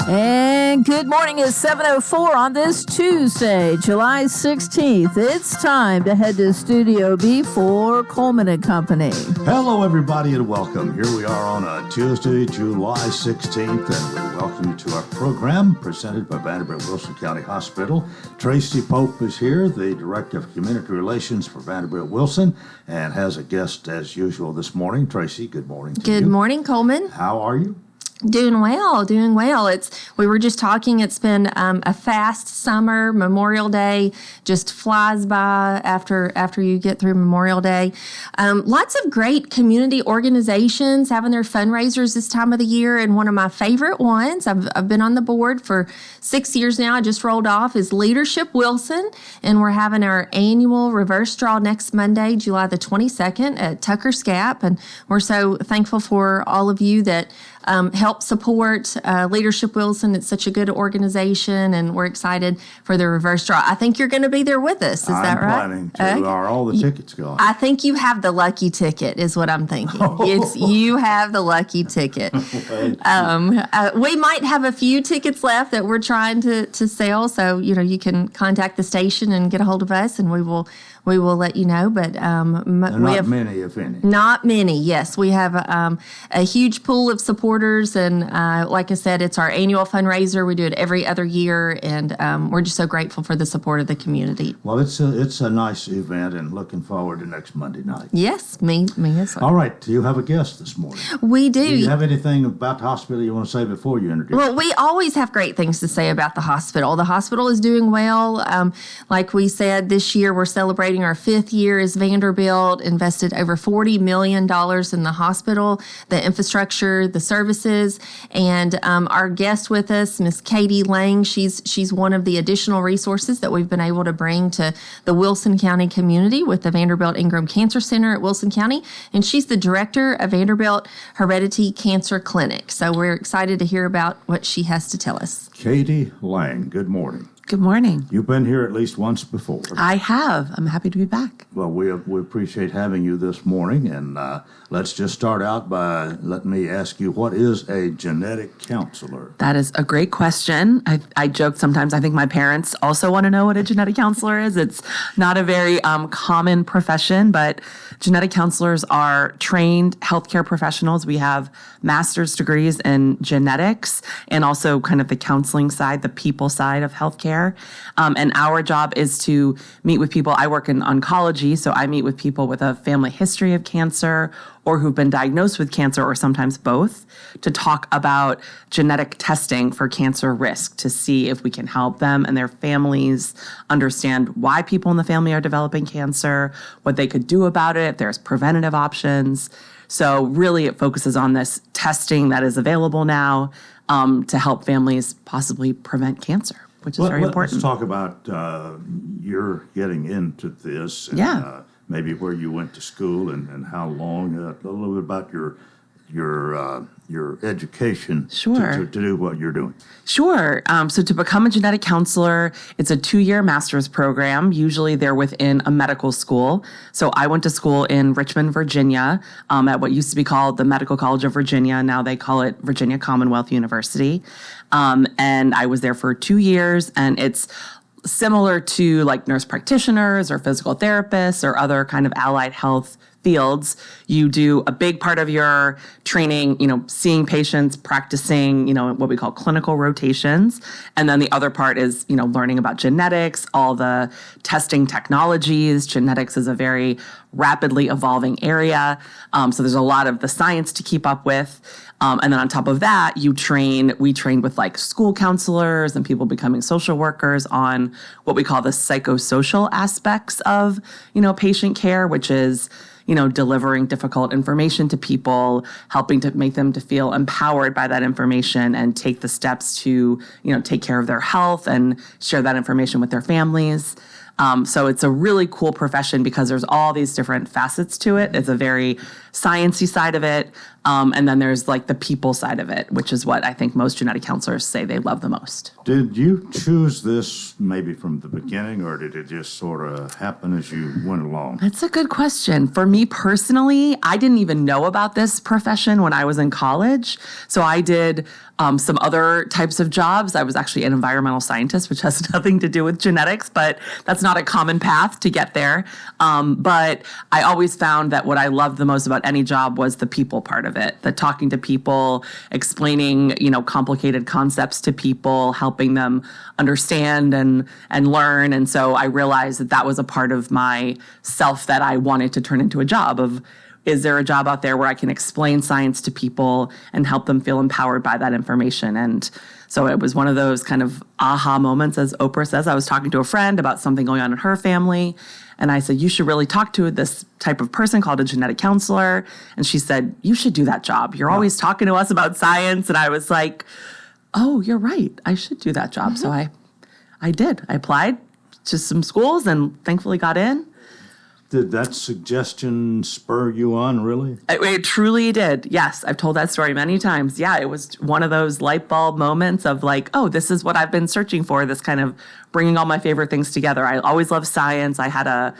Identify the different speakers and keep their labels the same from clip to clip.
Speaker 1: And good morning. It's 7:04 on this Tuesday, July 16th. It's time to head to Studio B for Coleman and Company.
Speaker 2: Hello, everybody, and welcome. Here we are on a Tuesday, July 16th, and we welcome you to our program presented by Vanderbilt Wilson County Hospital. Tracy Pope is here, the Director of Community Relations for Vanderbilt Wilson, and has a guest as usual this morning. Tracy, good morning to you.
Speaker 3: Good morning, Coleman.
Speaker 2: How are you?
Speaker 3: Doing well. We were just talking. It's been a fast summer. Memorial Day just flies by after you get through Memorial Day. Lots of great community organizations having their fundraisers this time of the year, and one of my favorite ones, I've been on the board for 6 years now. I just rolled off, is Leadership Wilson, and we're having our annual reverse draw next Monday, July the 22nd at Tucker's Gap, and we're so thankful for all of you that help support Leadership Wilson. It's such a good organization, and we're excited for the reverse draw. I think you're going to be there with us. Is that right?
Speaker 2: I'm planning to. Are all the tickets gone?
Speaker 3: I think you have the lucky ticket, is what I'm thinking. You have the lucky ticket. We might have a few tickets left that we're trying to sell, so you can contact the station and get a hold of us, and we will let you know. But we have
Speaker 2: many, if any.
Speaker 3: Not many. Yes, we have a huge pool of supporters, and like I said, it's our annual fundraiser. We do it every other year, and we're just so grateful for the support of the community.
Speaker 2: Well, it's a nice event, and looking forward to next Monday night.
Speaker 3: Yes, me as well.
Speaker 2: All right, do you have a guest this morning?
Speaker 3: We do.
Speaker 2: Do you have anything about the hospital you want to say before you introduce?
Speaker 3: Well, we always have great things to say about the hospital. The hospital is doing well. Like we said, this year we're celebrating our 5th year as Vanderbilt, invested over $40 million in the hospital, the infrastructure, the services, and our guest with us, Miss Katie Lang, she's one of the additional resources that we've been able to bring to the Wilson County community with the Vanderbilt Ingram Cancer Center at Wilson County, and she's the director of Vanderbilt Heredity Cancer Clinic. So we're excited to hear about what she has to tell us.
Speaker 2: Katie Lang, good morning.
Speaker 4: Good morning.
Speaker 2: You've been here at least once before.
Speaker 4: I have. I'm happy to be back.
Speaker 2: Well, we appreciate having you this morning, and let's just start out by letting me ask you, what is a genetic counselor?
Speaker 4: That is a great question. I joke sometimes, I think my parents also want to know what a genetic counselor is. It's not a very common profession, but genetic counselors are trained healthcare professionals. We have master's degrees in genetics and also kind of the counseling side, the people side of healthcare. And our job is to meet with people. I work in oncology, so I meet with people with a family history of cancer or who've been diagnosed with cancer, or sometimes both, to talk about genetic testing for cancer risk, to see if we can help them and their families understand why people in the family are developing cancer, what they could do about it, if there's preventative options. So really it focuses on this testing that is available now to help families possibly prevent cancer, which is very important.
Speaker 2: Let's talk about your getting into this, and maybe where you went to school and how long. A little bit about your education to do what you're doing.
Speaker 4: Sure. So to become a genetic counselor, it's a 2-year master's program. Usually they're within a medical school. So I went to school in Richmond, Virginia, at what used to be called the Medical College of Virginia. Now they call it Virginia Commonwealth University. And I was there for 2 years, and it's similar to like nurse practitioners or physical therapists or other kind of allied health fields. You do a big part of your training, seeing patients, practicing, what we call clinical rotations. And then the other part is, learning about genetics, all the testing technologies. Genetics is a very rapidly evolving area. So there's a lot of the science to keep up with. And then on top of that, we train with like school counselors and people becoming social workers on what we call the psychosocial aspects of, patient care, which is, delivering difficult information to people, helping to make them to feel empowered by that information and take the steps to, take care of their health and share that information with their families. So it's a really cool profession because there's all these different facets to it. It's a very sciencey side of it, And then there's like the people side of it, which is what I think most genetic counselors say they love the most.
Speaker 2: Did you choose this maybe from the beginning, or did it just sort of happen as you went along?
Speaker 4: That's a good question. For me personally, I didn't even know about this profession when I was in college. So I did some other types of jobs. I was actually an environmental scientist, which has nothing to do with genetics, but that's not a common path to get there. But I always found that what I loved the most about any job was the people part of it, the talking to people, explaining, complicated concepts to people, helping them understand and learn. And so I realized that was a part of myself that I wanted to turn into a job of, is there a job out there where I can explain science to people and help them feel empowered by that information? And so it was one of those kind of aha moments, as Oprah says. I was talking to a friend about something going on in her family, and I said, you should really talk to this type of person called a genetic counselor. And she said, you should do that job. You're always talking to us about science. And I was like, oh, you're right. I should do that job. So I did. I applied to some schools and thankfully got in.
Speaker 2: Did that suggestion spur you on, really?
Speaker 4: It truly did. Yes, I've told that story many times. Yeah, it was one of those light bulb moments of like, oh, this is what I've been searching for, this kind of bringing all my favorite things together. I always loved science. I had an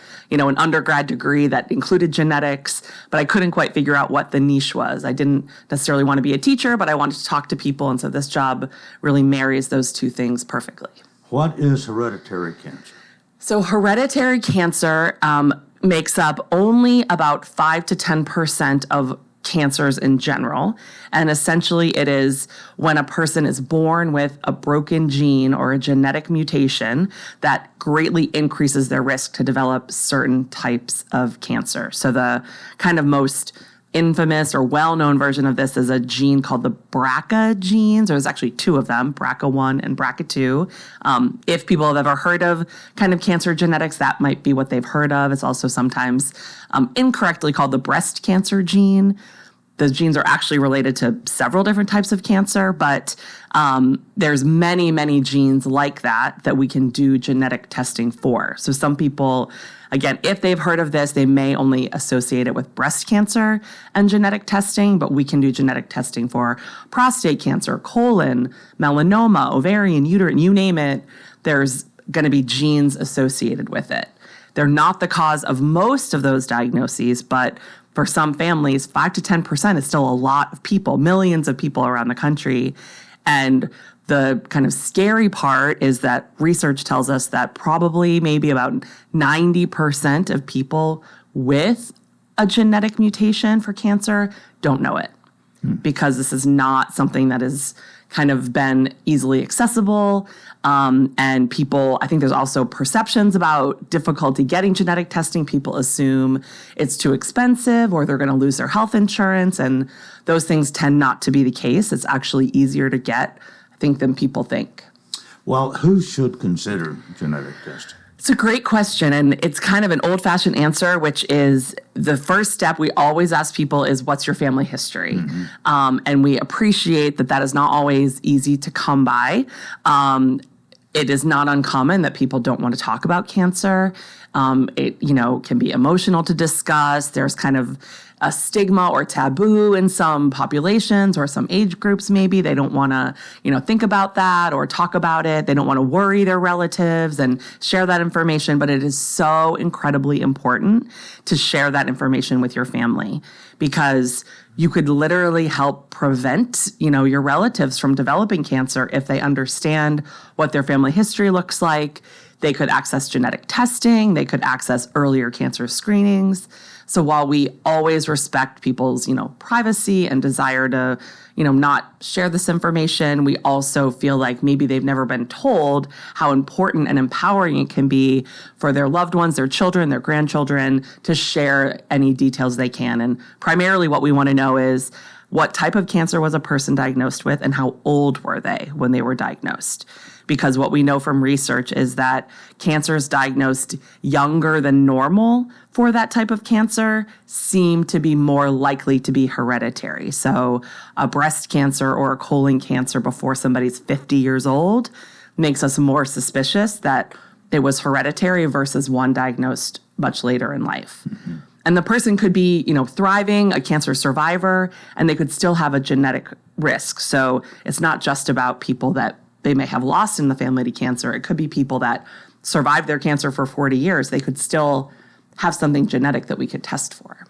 Speaker 4: undergrad degree that included genetics, but I couldn't quite figure out what the niche was. I didn't necessarily want to be a teacher, but I wanted to talk to people. And so this job really marries those two things perfectly.
Speaker 2: What is hereditary cancer?
Speaker 4: So hereditary cancer makes up only about 5 to 10% of cancers in general. And essentially it is when a person is born with a broken gene or a genetic mutation that greatly increases their risk to develop certain types of cancer. So the kind of most infamous or well-known version of this is a gene called the BRCA genes. There's actually two of them, BRCA1 and BRCA2. If people have ever heard of kind of cancer genetics, that might be what they've heard of. It's also sometimes incorrectly called the breast cancer gene. Those genes are actually related to several different types of cancer, but there's many, many genes like that we can do genetic testing for. So some people, again, if they've heard of this, they may only associate it with breast cancer and genetic testing, but we can do genetic testing for prostate cancer, colon, melanoma, ovarian, uterine, you name it. There's going to be genes associated with it. They're not the cause of most of those diagnoses, but for some families, 5 to 10% is still a lot of people, millions of people around the country. And the kind of scary part is that research tells us that probably maybe about 90% of people with a genetic mutation for cancer don't know it because this is not something that has kind of been easily accessible. And people, I think there's also perceptions about difficulty getting genetic testing. People assume it's too expensive or they're going to lose their health insurance. And those things tend not to be the case. It's actually easier to get, I think, than people think.
Speaker 2: Well, who should consider genetic testing?
Speaker 4: It's a great question, and it's kind of an old-fashioned answer, which is the first step we always ask people is, what's your family history? And we appreciate that is not always easy to come by. It is not uncommon that people don't want to talk about cancer. It can be emotional to discuss. There's kind of a stigma or taboo in some populations or some age groups maybe. They don't want to, think about that or talk about it. They don't want to worry their relatives and share that information. But it is so incredibly important to share that information with your family because you could literally help prevent, your relatives from developing cancer if they understand what their family history looks like. They could access genetic testing. They could access earlier cancer screenings. So while we always respect people's, privacy and desire to, not share this information, we also feel like maybe they've never been told how important and empowering it can be for their loved ones, their children, their grandchildren to share any details they can. And primarily what we want to know is what type of cancer was a person diagnosed with and how old were they when they were diagnosed? Because what we know from research is that cancers diagnosed younger than normal for that type of cancer seem to be more likely to be hereditary. So a breast cancer or a colon cancer before somebody's 50 years old makes us more suspicious that it was hereditary versus one diagnosed much later in life. And the person could be, thriving, a cancer survivor, and they could still have a genetic risk. So it's not just about people that they may have lost in the family to cancer. It could be people that survived their cancer for 40 years. They could still have something genetic that we could test for.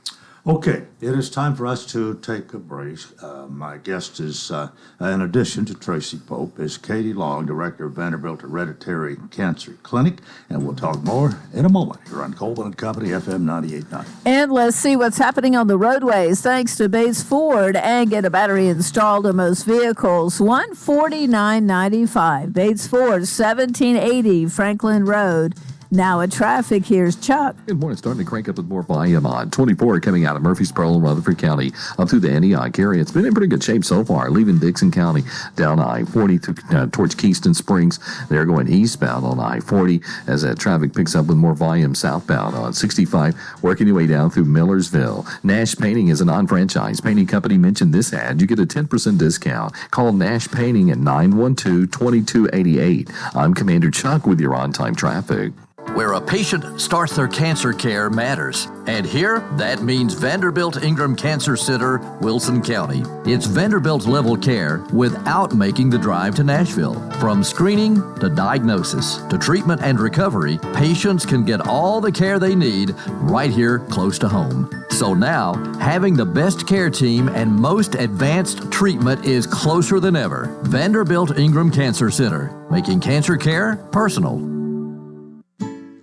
Speaker 2: Okay, it is time for us to take a break. My guest is, in addition to Tracy Pope, is Katie Long, Director of Vanderbilt Hereditary Cancer Clinic, and we'll talk more in a moment here on Coleman and Company, FM 98.9.
Speaker 1: And let's see what's happening on the roadways. Thanks to Bates Ford, and get a battery installed on most vehicles. $149.95. Bates Ford, 1780 Franklin Road. Now at traffic, here's Chuck.
Speaker 5: Good morning. Starting to crank up with more volume on 24 coming out of Murfreesboro and Rutherford County up through the Antioch area. It's been in pretty good shape so far. Leaving Dixon County down I-40 towards Keystone Springs. They're going eastbound on I-40 as that traffic picks up with more volume southbound on 65, working your way down through Millersville. Nash Painting is a non-franchise painting company. Mention this ad. You get a 10% discount. Call Nash Painting at 912-2288. I'm Commander Chuck with your on-time traffic.
Speaker 6: Where a patient starts their cancer care matters. And here, that means Vanderbilt Ingram Cancer Center, Wilson County. It's Vanderbilt-level care without making the drive to Nashville. From screening to diagnosis to treatment and recovery, patients can get all the care they need right here close to home. So now, having the best care team and most advanced treatment is closer than ever. Vanderbilt Ingram Cancer Center, making cancer care personal.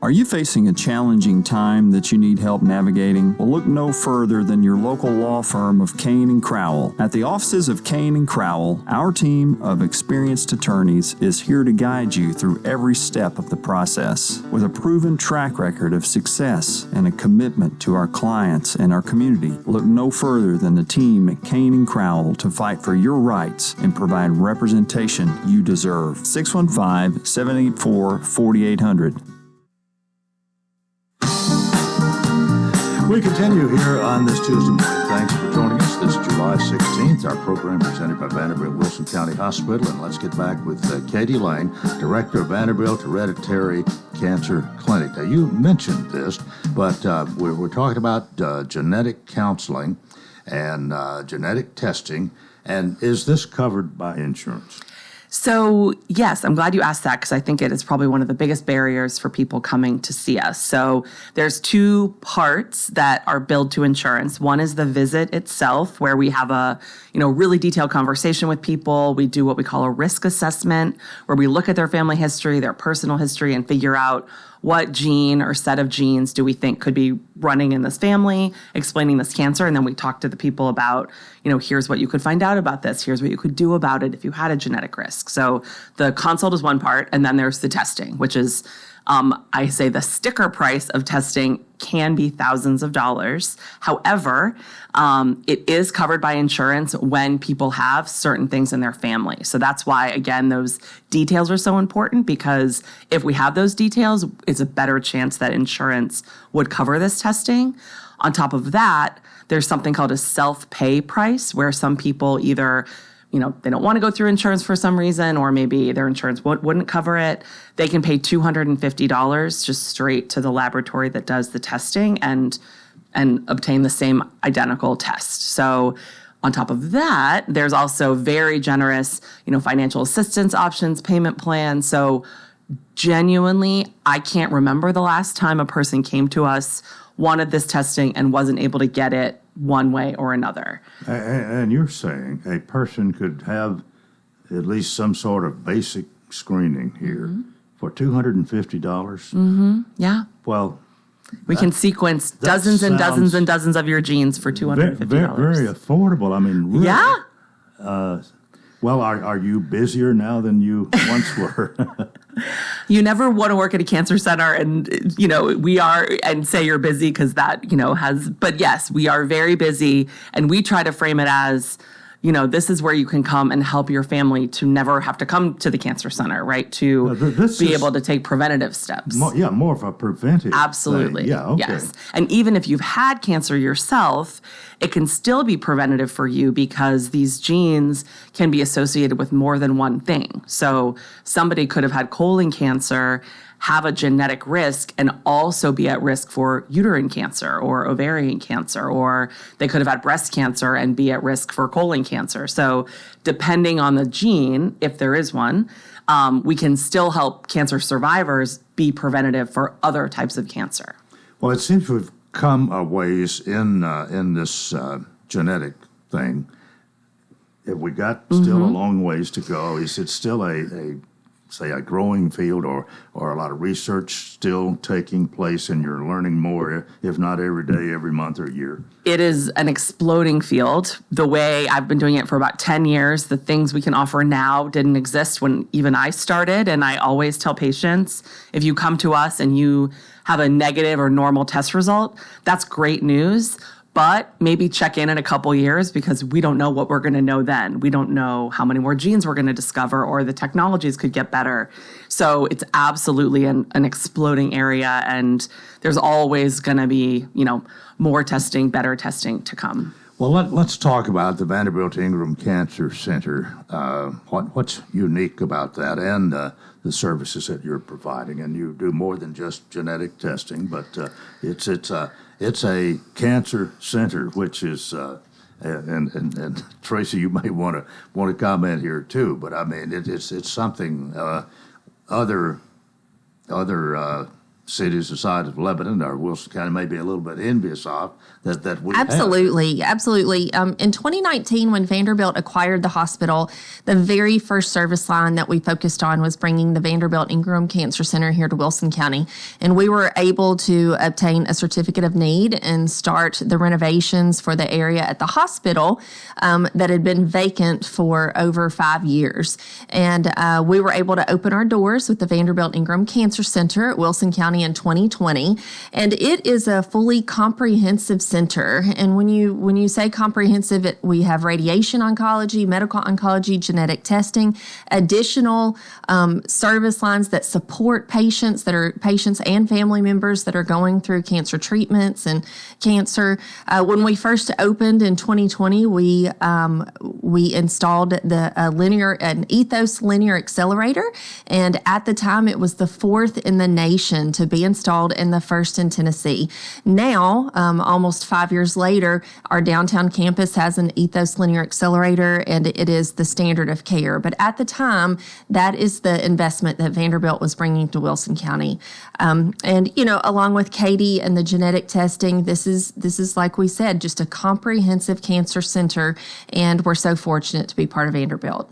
Speaker 7: Are you facing a challenging time that you need help navigating? Well, look no further than your local law firm of Kane & Crowell. At the offices of Kane & Crowell, our team of experienced attorneys is here to guide you through every step of the process. With a proven track record of success and a commitment to our clients and our community, look no further than the team at Kane & Crowell to fight for your rights and provide representation you deserve. 615-784-4800.
Speaker 2: We continue here on this Tuesday morning. Thanks for joining us this July 16th. Our program presented by Vanderbilt Wilson County Hospital. And let's get back with Katie Lang, Director of Vanderbilt Hereditary Cancer Clinic. Now, you mentioned this, but we're talking about genetic counseling and genetic testing. And is this covered by insurance?
Speaker 4: So, yes, I'm glad you asked that because I think it is probably one of the biggest barriers for people coming to see us. So there's two parts that are billed to insurance. One is the visit itself, where we have a really detailed conversation with people. We do what we call a risk assessment, where we look at their family history, their personal history, and figure out what gene or set of genes do we think could be running in this family, explaining this cancer. And then we talk to the people about, here's what you could find out about this. Here's what you could do about it if you had a genetic risk. So the consult is one part, and then there's the testing, which is, I say the sticker price of testing can be thousands of dollars. However, it is covered by insurance when people have certain things in their family. So that's why, again, those details are so important, because if we have those details, it's a better chance that insurance would cover this testing. On top of that, there's something called a self-pay price, where some people either they don't want to go through insurance for some reason, or maybe their insurance wouldn't cover it. They can pay $250 just straight to the laboratory that does the testing and obtain the same identical test. So on top of that, there's also very generous, financial assistance options, payment plans. So genuinely, I can't remember the last time a person came to us, wanted this testing, and wasn't able to get it one way or another.
Speaker 2: And you're saying a person could have at least some sort of basic screening here for $250?
Speaker 4: Mm-hmm. Yeah.
Speaker 2: Well,
Speaker 4: we can sequence dozens and dozens and dozens of your genes for $250.
Speaker 2: Very affordable. I mean, really. Yeah. Well, are you busier now than you once were?
Speaker 4: You never want to work at a cancer center and, we are, and say you're busy because that, but yes, we are very busy, and we try to frame it as, this is where you can come and help your family to never have to come to the cancer center, right? To be able to take preventative steps.
Speaker 2: More of a preventive
Speaker 4: Absolutely.
Speaker 2: thing. Yeah, okay.
Speaker 4: Yes. And even if you've had cancer yourself, it can still be preventative for you, because these genes can be associated with more than one thing. So somebody could have had colon cancer have a genetic risk and also be at risk for uterine cancer or ovarian cancer, or they could have had breast cancer and be at risk for colon cancer. So depending on the gene, if there is one, we can still help cancer survivors be preventative for other types of cancer.
Speaker 2: Well, it seems we've come a ways in this genetic thing. Have we got still a long ways to go? Is it still a growing field, or a lot of research still taking place, and you're learning more, if not every day, every month or year?
Speaker 4: It is an exploding field. The way I've been doing it for about 10 years, the things we can offer now didn't exist when even I started. And I always tell patients, if you come to us and you have a negative or normal test result, that's great news. But maybe check in a couple years, because we don't know what we're going to know then. We don't know how many more genes we're going to discover, or the technologies could get better. So it's absolutely an exploding area, and there's always going to be, more testing, better testing to come.
Speaker 2: Well, let's talk about the Vanderbilt Ingram Cancer Center. What's unique about that, and the services that you're providing? And you do more than just genetic testing, but it's a cancer center, which is and Tracy, you may want to comment here too. But I mean, it's something other cities the size of Lebanon or Wilson County may be a little bit envious of that we
Speaker 3: Absolutely. In 2019, when Vanderbilt acquired the hospital, the very first service line that we focused on was bringing the Vanderbilt Ingram Cancer Center here to Wilson County. And we were able to obtain a certificate of need and start the renovations for the area at the hospital that had been vacant for over 5 years. And we were able to open our doors with the Vanderbilt Ingram Cancer Center at Wilson County in 2020, and it is a fully comprehensive center. And when you say comprehensive, we have radiation oncology, medical oncology, genetic testing, additional service lines that support patients and family members that are going through cancer treatments and cancer. When we first opened in 2020, we installed an Ethos linear accelerator, and at the time it was the 4th in the nation to be installed and the first in Tennessee. Now, almost 5 years later, our downtown campus has an Ethos linear accelerator, and it is the standard of care. But at the time, that is the investment that Vanderbilt was bringing to Wilson County. Along with Katie and the genetic testing, this is like we said, just a comprehensive cancer center, and we're so fortunate to be part of Vanderbilt.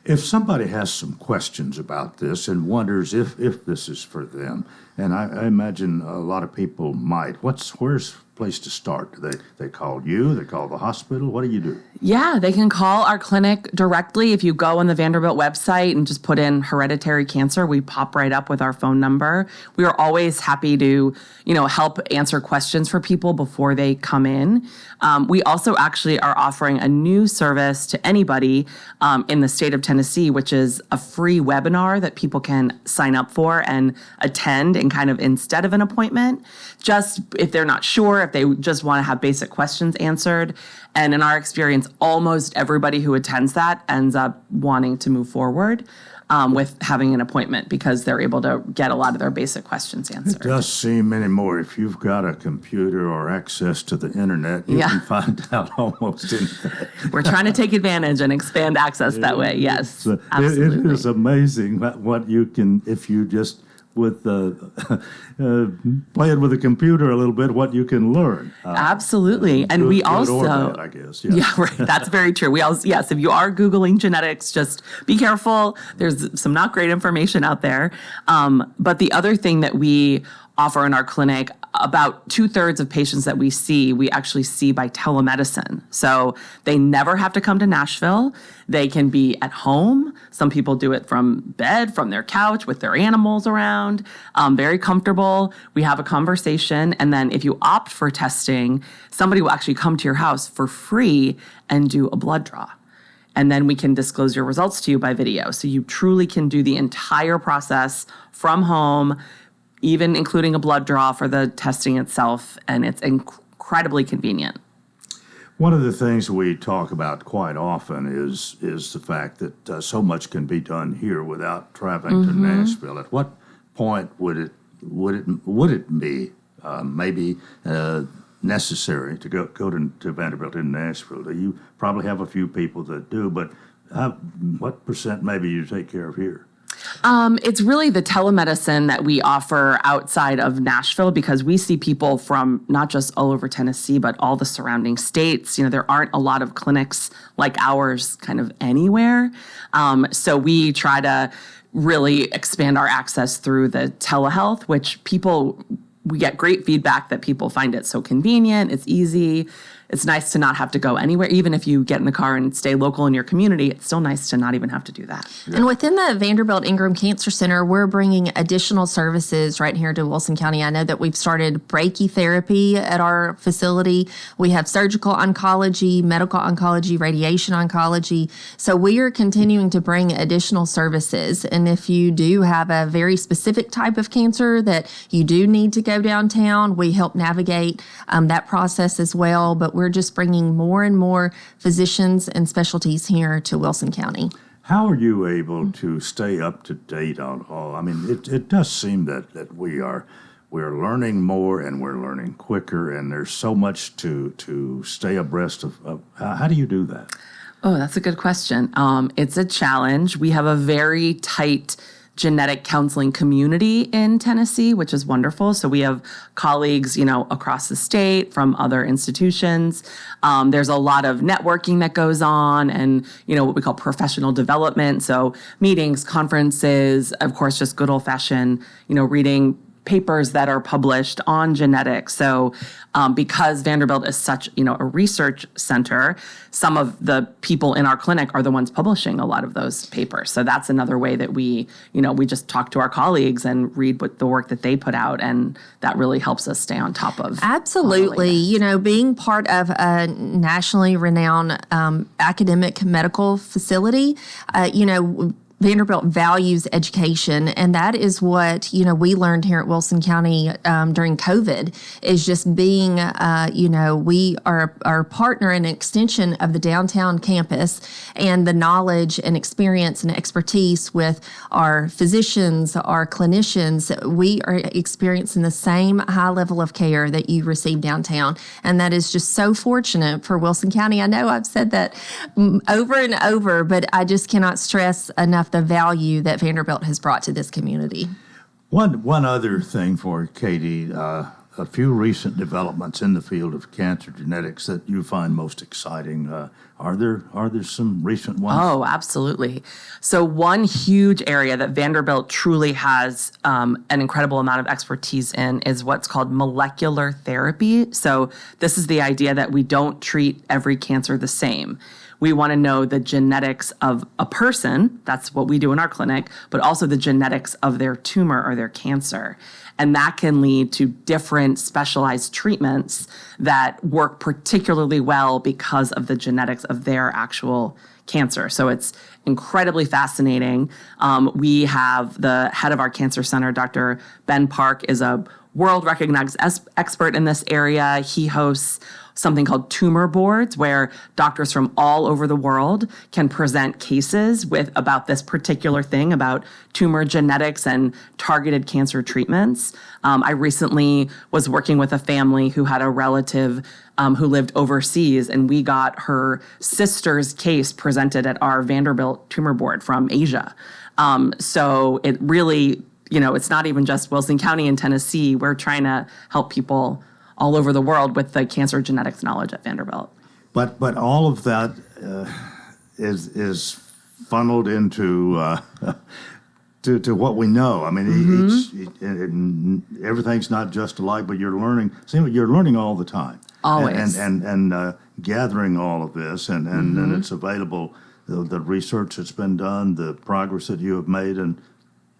Speaker 2: If somebody has some questions about this and wonders if this is for them, and I imagine a lot of people might, where's place to start? They call you, they call the hospital. What do you do?
Speaker 4: Yeah, they can call our clinic directly. If you go on the Vanderbilt website and just put in hereditary cancer, we pop right up with our phone number. We are always happy to, help answer questions for people before they come in. We also actually are offering a new service to anybody in the state of Tennessee, which is a free webinar that people can sign up for and attend, and kind of instead of an appointment, just if they're not sure, if they just want to have basic questions answered. And in our experience, almost everybody who attends that ends up wanting to move forward with having an appointment, because they're able to get a lot of their basic questions answered.
Speaker 2: It does seem anymore, if you've got a computer or access to the internet, you can find out almost anything.
Speaker 4: We're trying to take advantage and expand access that way. Yes, absolutely.
Speaker 2: It is amazing what you can, if you just with playing with the computer a little bit, what you can learn.
Speaker 4: Absolutely. And we also,
Speaker 2: bad, I guess. Yeah,
Speaker 4: right. That's very true. We also, yes, if you are Googling genetics, just be careful. There's some not great information out there. But the other thing that we offer in our clinic, about 2/3 of patients that we actually see by telemedicine. So they never have to come to Nashville. They can be at home. Some people do it from bed, from their couch, with their animals around, very comfortable. We have a conversation. And then if you opt for testing, somebody will actually come to your house for free and do a blood draw. And then we can disclose your results to you by video. So you truly can do the entire process from home, even including a blood draw for the testing itself, and it's incredibly convenient.
Speaker 2: One of the things we talk about quite often is the fact that so much can be done here without traveling to Nashville. At what point would it be maybe necessary to go to Vanderbilt in Nashville? You probably have a few people that do, but what percent maybe you take care of here?
Speaker 4: It's really the telemedicine that we offer outside of Nashville, because we see people from not just all over Tennessee, but all the surrounding states. There aren't a lot of clinics like ours kind of anywhere. So we try to really expand our access through the telehealth, which we get great feedback that people find it so convenient. It's easy. It's nice to not have to go anywhere. Even if you get in the car and stay local in your community, it's still nice to not even have to do that.
Speaker 3: Yeah. And within the Vanderbilt Ingram Cancer Center, we're bringing additional services right here to Wilson County. I know that we've started brachytherapy at our facility. We have surgical oncology, medical oncology, radiation oncology. So we are continuing to bring additional services. And if you do have a very specific type of cancer that you do need to go downtown, we help navigate that process as well. But we're just bringing more and more physicians and specialties here to Wilson County.
Speaker 2: How are you able to stay up to date on all? I mean, it does seem that we're learning more and we're learning quicker, and there's so much to stay abreast of. How do you do that?
Speaker 4: Oh, that's a good question. It's a challenge. We have a very tight genetic counseling community in Tennessee, which is wonderful. So we have colleagues, across the state from other institutions. There's a lot of networking that goes on and, what we call professional development. So meetings, conferences, of course, just good old fashioned, reading papers that are published on genetics. So because Vanderbilt is such, a research center, some of the people in our clinic are the ones publishing a lot of those papers. So that's another way that we just talk to our colleagues and read what the work that they put out. And that really helps us stay on top of.
Speaker 3: Absolutely. Being part of a nationally renowned academic medical facility, Vanderbilt values education, and that is what, we learned here at Wilson County during COVID, is just being, we are our partner and extension of the downtown campus, and the knowledge and experience and expertise with our physicians, our clinicians. We are experiencing the same high level of care that you receive downtown, and that is just so fortunate for Wilson County. I know I've said that over and over, but I just cannot stress enough the value that Vanderbilt has brought to this community.
Speaker 2: One other thing for Katie, a few recent developments in the field of cancer genetics that you find most exciting. Are there some recent ones?
Speaker 4: Oh, absolutely. So one huge area that Vanderbilt truly has an incredible amount of expertise in is what's called molecular therapy. So this is the idea that we don't treat every cancer the same. We want to know the genetics of a person. That's what we do in our clinic, but also the genetics of their tumor or their cancer. And that can lead to different specialized treatments that work particularly well because of the genetics of their actual cancer. So it's incredibly fascinating. We have the head of our cancer center, Dr. Ben Park, is a world-recognized expert in this area. He hosts something called tumor boards, where doctors from all over the world can present cases about this particular thing, about tumor genetics and targeted cancer treatments. I recently was working with a family who had a relative who lived overseas, and we got her sister's case presented at our Vanderbilt tumor board from Asia. So it really, it's not even just Wilson County and Tennessee. We're trying to help people all over the world with the cancer genetics knowledge at Vanderbilt.
Speaker 2: But all of that is funneled into to what we know. I mean, everything's not just alike, but you're learning. You're learning all the time.
Speaker 4: Always.
Speaker 2: And gathering all of this, and it's available. The research that's been done, the progress that you have made, and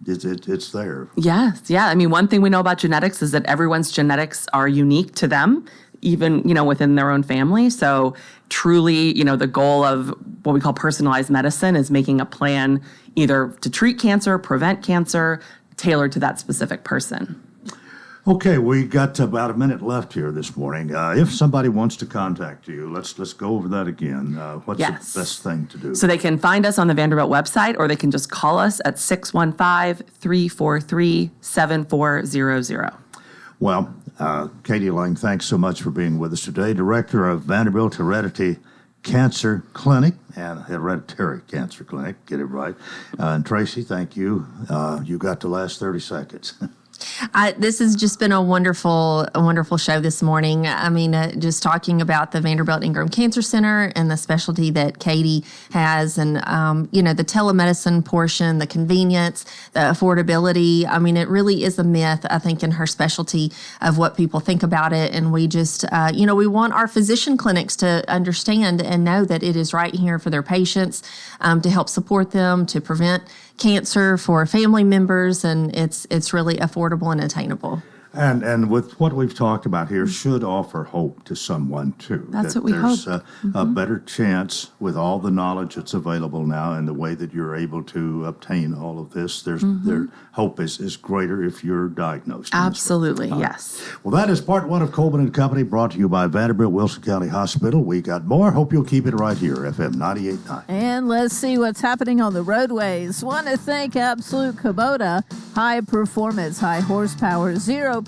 Speaker 2: it's there.
Speaker 4: Yes. Yeah. I mean, one thing we know about genetics is that everyone's genetics are unique to them, even, within their own family. So truly, the goal of what we call personalized medicine is making a plan either to treat cancer, prevent cancer, tailored to that specific person.
Speaker 2: Okay, we got about a minute left here this morning. If somebody wants to contact you, let's go over that again. What's the best thing to do?
Speaker 4: So they can find us on the Vanderbilt website, or they can just call us at 615-343-7400.
Speaker 2: Well, Katie Lang, thanks so much for being with us today. Director of Vanderbilt Hereditary Cancer Clinic and Hereditary Cancer Clinic, get it right. And Tracy, thank you. You got the last 30 seconds.
Speaker 3: This has just been a wonderful show this morning. I mean, just talking about the Vanderbilt Ingram Cancer Center and the specialty that Katie has, and the telemedicine portion, the convenience, the affordability. I mean, it really is a myth, I think, in her specialty of what people think about it. And we just, we want our physician clinics to understand and know that it is right here for their patients, to help support them, to prevent cancer for family members, and it's really affordable and attainable.
Speaker 2: And with what we've talked about here, should offer hope to someone too.
Speaker 4: That's what we hope.
Speaker 2: There's a better chance with all the knowledge that's available now and the way that you're able to obtain all of this. Their hope is greater if you're diagnosed.
Speaker 4: Absolutely, yes.
Speaker 2: Well, that is part one of Coleman and Company, brought to you by Vanderbilt Wilson County Hospital. We got more. Hope you'll keep it right here, FM 98.9.
Speaker 1: And let's see what's happening on the roadways. Want to thank Absolute Kubota. High performance, high horsepower, 0%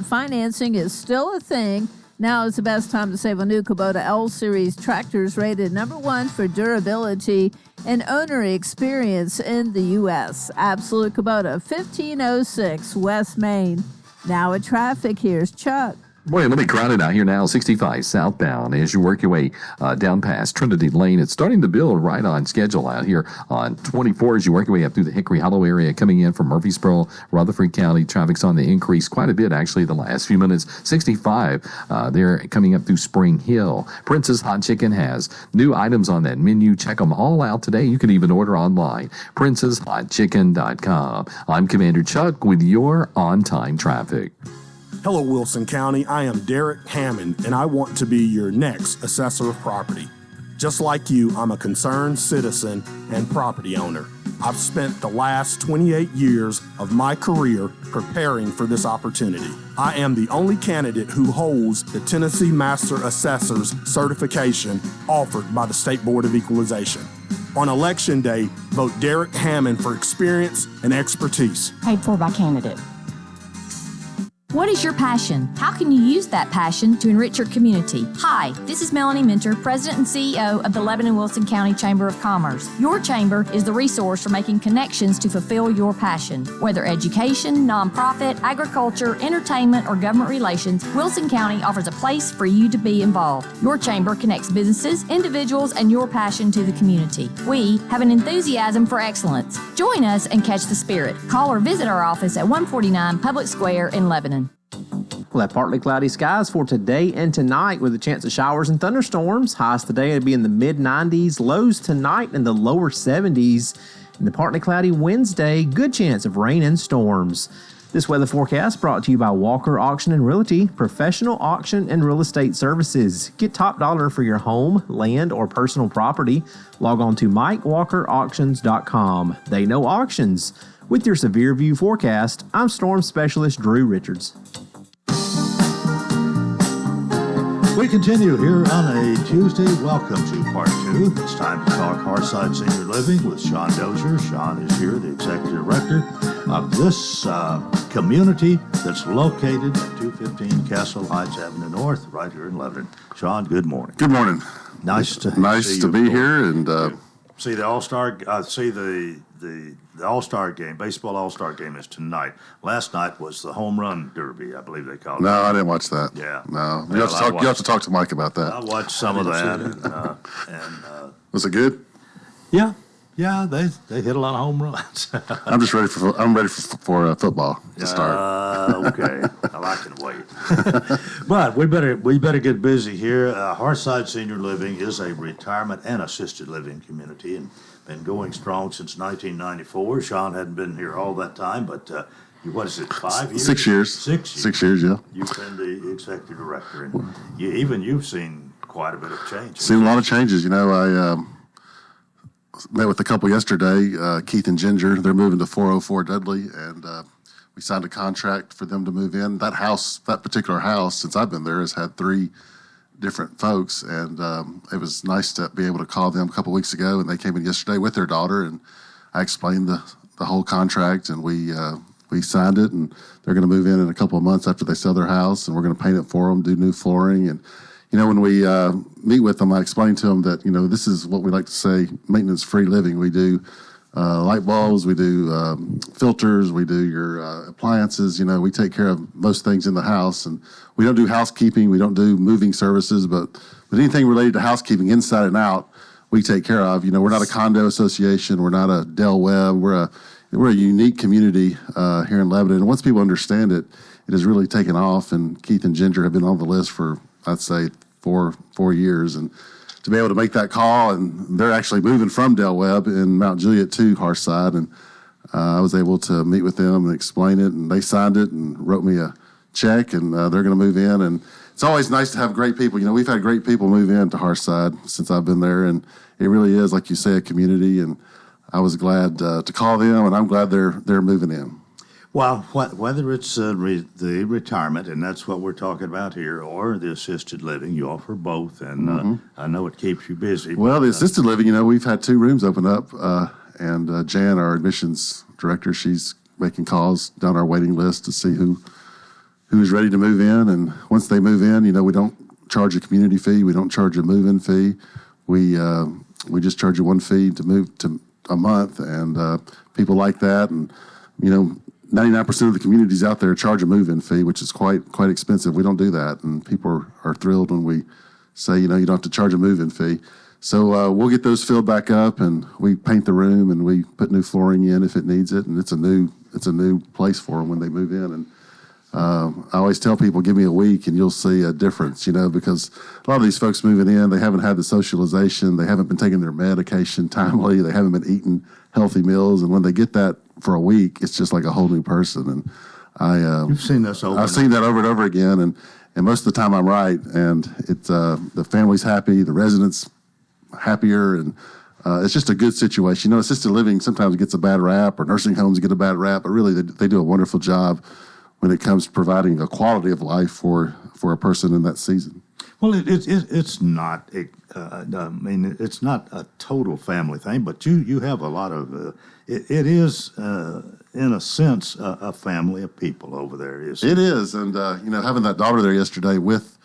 Speaker 1: financing is still a thing. Now is the best time to save on new Kubota L-Series tractors, rated #1 for durability and owner experience in the U.S. Absolute Kubota, 1506 West Main. Now at traffic, here's Chuck.
Speaker 5: Boy, let me crowd it out here now. 65 southbound as you work your way down past Trinity Lane. It's starting to build right on schedule out here on 24 as you work your way up through the Hickory Hollow area coming in from Murfreesboro, Rutherford County. Traffic's on the increase quite a bit, actually, the last few minutes. 65 there coming up through Spring Hill. Prince's Hot Chicken has new items on that menu. Check them all out today. You can even order online. princeshotchicken.com. I'm Commander Chuck with your on-time traffic.
Speaker 8: Hello, Wilson County. I am Derek Hammond, and I want to be your next assessor of property. Just like you, I'm a concerned citizen and property owner. I've spent the last 28 years of my career preparing for this opportunity. I am the only candidate who holds the Tennessee Master Assessor's certification offered by the State Board of Equalization. On Election Day, vote Derek Hammond for experience and expertise.
Speaker 9: Paid for by candidate. What is your passion? How can you use that passion to enrich your community? Hi, this is Melanie Minter, President and CEO of the Lebanon-Wilson County Chamber of Commerce. Your chamber is the resource for making connections to fulfill your passion. Whether education, nonprofit, agriculture, entertainment, or government relations, Wilson County offers a place for you to be involved. Your chamber connects businesses, individuals, and your passion to the community. We have an enthusiasm for excellence. Join us and catch the spirit. Call or visit our office at 149 Public Square in Lebanon.
Speaker 10: We'll have partly cloudy skies for today and tonight with a chance of showers and thunderstorms. Highs today will be in the mid-90s, lows tonight in the lower 70s. And the partly cloudy Wednesday, good chance of rain and storms. This weather forecast brought to you by Walker Auction and Realty, professional auction and real estate services. Get top dollar for your home, land, or personal property. Log on to MikeWalkerAuctions.com. They know auctions. With your Severe View forecast, I'm Storm Specialist Drew Richards.
Speaker 2: We continue here on a Tuesday. Welcome to part two. It's time to talk Hearthside Senior Living with Sean Dozier. Sean is here, the executive director of this community that's located at 215 Castle Heights Avenue North, right here in Lebanon. Sean, good morning.
Speaker 11: Good morning.
Speaker 2: Nice to
Speaker 11: be here and
Speaker 2: see the All-Star. The All-Star game, baseball All-Star game is tonight. Last night was the home run derby, I believe they called it.
Speaker 11: No, I didn't watch that.
Speaker 2: Yeah.
Speaker 11: No. You have to talk to Mike about that.
Speaker 2: I watched some of that.
Speaker 11: Was it good?
Speaker 2: Yeah. Yeah, they hit a lot of home runs.
Speaker 11: I'm just ready for football to start.
Speaker 2: Okay. Well, I can wait. But we better get busy here. Hearthside Senior Living is a retirement and assisted living community and been going strong since 1994. Sean hadn't been here all that time, but what is it, 5 years?
Speaker 11: 6 years.
Speaker 2: 6 years.
Speaker 11: 6 years, yeah.
Speaker 2: You've been the executive director, and you've seen quite a bit of change.
Speaker 11: Seen a lot of changes. You know, I met with a couple yesterday, Keith and Ginger. They're moving to 404 Dudley, and We signed a contract for them to move in. That particular house, since I've been there, has had 3 different folks, and it was nice to be able to call them a couple weeks ago, and they came in yesterday with their daughter, and I explained the whole contract, and we signed it, and they're going to move in a couple of months after they sell their house, and we're going to paint it for them, do new flooring. And when we meet with them, I explain to them that this is what we like to say, maintenance-free living. We do light bulbs, we do filters, we do your appliances. We take care of most things in the house, and we don't do housekeeping, we don't do moving services, but anything related to housekeeping inside and out, we take care of. We're not a condo association, we're not a Del Webb, we're a unique community here in Lebanon. And once people understand it, it has really taken off, and Keith and Ginger have been on the list for, I'd say, four years, and to be able to make that call, and they're actually moving from Del Webb in Mount Juliet to Harshside, and I was able to meet with them and explain it, and they signed it and wrote me a check, and they're going to move in. And it's always nice to have great people. We've had great people move in to Harshside since I've been there, and it really is, like you say, a community, and I was glad to call them, and I'm glad they're moving in.
Speaker 2: Well, whether it's the retirement, and that's what we're talking about here, or the assisted living, you offer both, and I know it keeps you busy.
Speaker 11: Well, the assisted living, we've had 2 rooms open up, and Jan, our admissions director, she's making calls down our waiting list to see who's ready to move in. And once they move in, we don't charge a community fee, we don't charge a move-in fee. We just charge you 1 fee to move to a month, and people like that. And 99% of the communities out there charge a move-in fee, which is quite expensive. We don't do that, and people are thrilled when we say, you don't have to charge a move-in fee. So we'll get those filled back up, and we paint the room, and we put new flooring in if it needs it, and it's a new place for them when they move in. And I always tell people, give me a week, and you'll see a difference, because a lot of these folks moving in, they haven't had the socialization, they haven't been taking their medication timely, they haven't been eating healthy meals, and when they get that for a week, it's just like a whole new person. And
Speaker 2: you've seen this over.
Speaker 11: I've seen that over and over again, and most of the time I'm right. And it's the family's happy, the residents happier, and it's just a good situation. Assisted living sometimes gets a bad rap, or nursing homes get a bad rap, but really they do a wonderful job when it comes to providing a quality of life for a person in that season.
Speaker 2: Well, it's not. It's not a total family thing, but you have a lot of. It is, in a sense, a family of people over there. It
Speaker 11: is, and having that daughter there yesterday with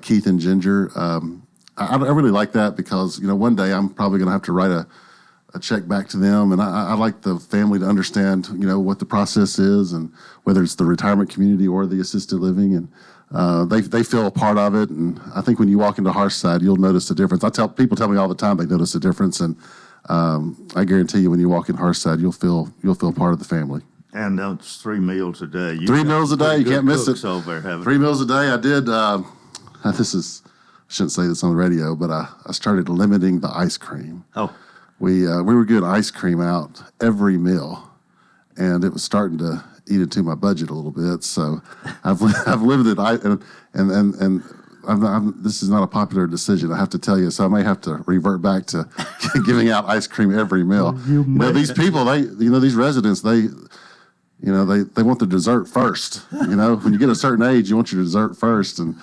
Speaker 11: Keith and Ginger, I really like that because one day I'm probably going to have to write a check back to them, and I like the family to understand what the process is, and whether it's the retirement community or the assisted living, and they feel a part of it. And I think when you walk into Harshside, you'll notice a difference. People tell me all the time they notice a difference, and I guarantee you when you walk in Harshside, you'll feel part of the family.
Speaker 2: And it's 3 meals a day.
Speaker 11: 3 meals a day, you can't miss it.
Speaker 2: Over there,
Speaker 11: 3 meals a day. I did. I shouldn't say this on the radio, but I started limiting the ice cream.
Speaker 2: Oh.
Speaker 11: We were getting ice cream out every meal, and it was starting to eat into my budget a little bit. So I've limited and this is not a popular decision, I have to tell you. So I may have to revert back to giving out ice cream every meal. These people, these residents, they want the dessert first. When you get a certain age, you want your dessert first, and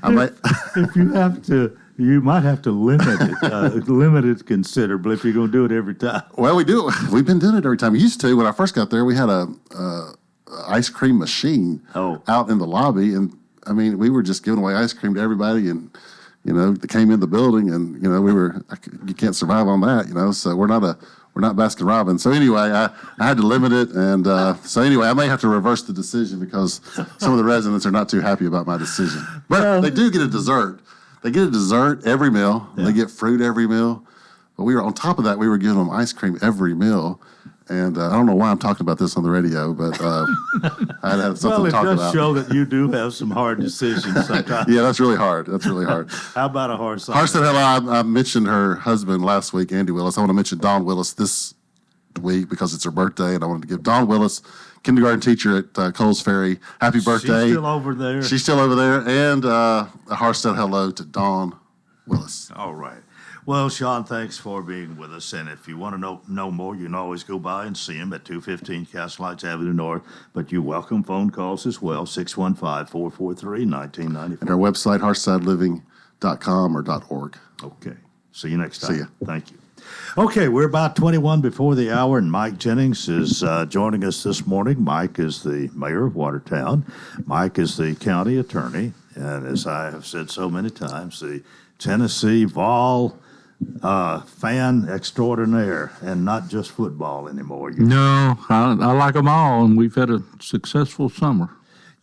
Speaker 2: if you have to. You might have to limit it considerably if you're going to do it every time.
Speaker 11: Well, we do. We've been doing it every time. We used to. When I first got there, we had a ice cream machine out in the lobby, and we were just giving away ice cream to everybody, and that came in the building, and you can't survive on that, So we're not Baskin Robbins. So anyway, I had to limit it, and so anyway, I may have to reverse the decision because some of the residents are not too happy about my decision. But they do get a dessert. They get a dessert every meal. Yeah. They get fruit every meal. But on top of that, we were giving them ice cream every meal. And I don't know why I'm talking about this on the radio, but I had something to talk about.
Speaker 2: Well, it does show that you do have some hard decisions sometimes.
Speaker 11: Yeah, that's really hard.
Speaker 2: How about a horse?
Speaker 11: I mentioned her husband last week, Andy Willis. I want to mention Dawn Willis this week because it's her birthday, and I wanted to give Dawn Willis, kindergarten teacher at Coles Ferry, happy birthday.
Speaker 2: She's still over there.
Speaker 11: And a Harshside hello to Dawn Willis.
Speaker 2: All right. Well, Sean, thanks for being with us. And if you want to know more, you can always go by and see him at 215 Castle Heights Avenue North. But you welcome phone calls as well, 615-443-1994.
Speaker 11: And our website, hearthsideliving.com or .org.
Speaker 2: Okay. See you next time.
Speaker 11: See ya.
Speaker 2: Thank you. Okay, we're about 21 before the hour, and Mike Jennings is joining us this morning. Mike is the mayor of Watertown. Mike is the county attorney, and as I have said so many times, the Tennessee Vol fan extraordinaire, and not just football anymore.
Speaker 12: No, I like them all, and we've had a successful summer.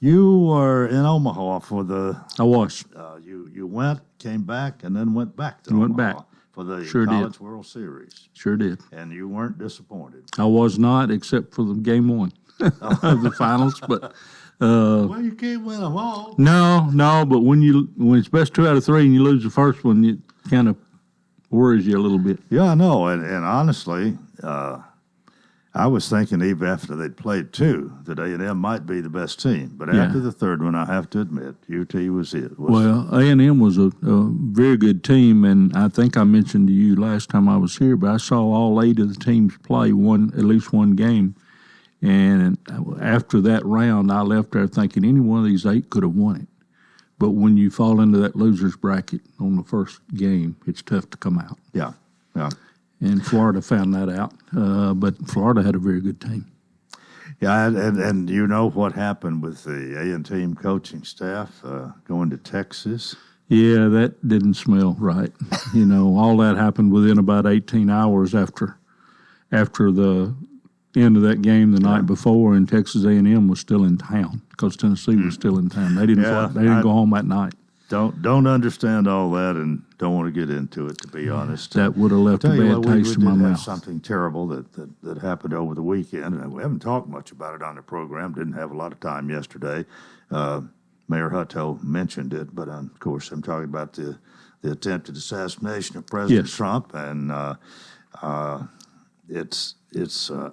Speaker 2: You were in Omaha for the...
Speaker 12: I was.
Speaker 2: You went, came back, and then went back to Omaha.
Speaker 12: Went back.
Speaker 2: For the
Speaker 12: Sure
Speaker 2: College
Speaker 12: did.
Speaker 2: World Series.
Speaker 12: Sure did.
Speaker 2: And you weren't disappointed.
Speaker 12: I was not, except for the game one of the finals. But
Speaker 2: well, you can't win them all.
Speaker 12: No. But when it's best 2 out of 3 and you lose the first one, it kind of worries you a little bit.
Speaker 2: Yeah, I know. And honestly, I was thinking even after they'd played 2 that A&M might be the best team. But after the third one, I have to admit, UT was it.
Speaker 12: Well, A&M was a very good team, and I think I mentioned to you last time I was here, but I saw all 8 of the teams play at least one game. And after that round, I left there thinking any one of these 8 could have won it. But when you fall into that loser's bracket on the first game, it's tough to come out.
Speaker 2: Yeah.
Speaker 12: And Florida found that out. But Florida had a very good team.
Speaker 2: Yeah, and you know what happened with the A&T coaching staff going to Texas?
Speaker 12: Yeah, that didn't smell right. All that happened within about 18 hours after the end of that game the night before, and Texas A&M was still in town because Tennessee was still in town. They didn't go home that night.
Speaker 2: Don't understand all that and don't want to get into it, to be honest.
Speaker 12: That would have left a bad taste in my mouth.
Speaker 2: Something terrible that happened over the weekend, and we haven't talked much about it on the program. Didn't have a lot of time yesterday. Mayor Hutto mentioned it, but of course I'm talking about the attempted assassination of President Trump, and it's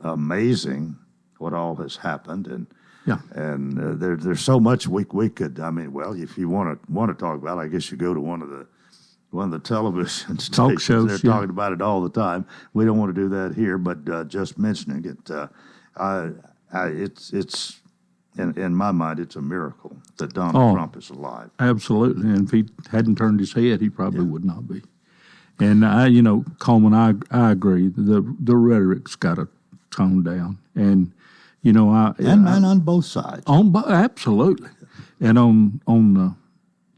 Speaker 2: amazing what all has happened, and there's so much we could. I mean, well, if you want to talk about it, I guess you go to one of the television
Speaker 12: talk
Speaker 2: stations.
Speaker 12: shows.
Speaker 2: They're talking about it all the time. We don't want to do that here, but just mentioning it, it's in my mind, it's a miracle that Donald Trump is alive.
Speaker 12: Absolutely, and if he hadn't turned his head, he probably would not be. And Coleman, I agree. The rhetoric's got to tone down, and
Speaker 2: on both sides.
Speaker 12: Absolutely, and on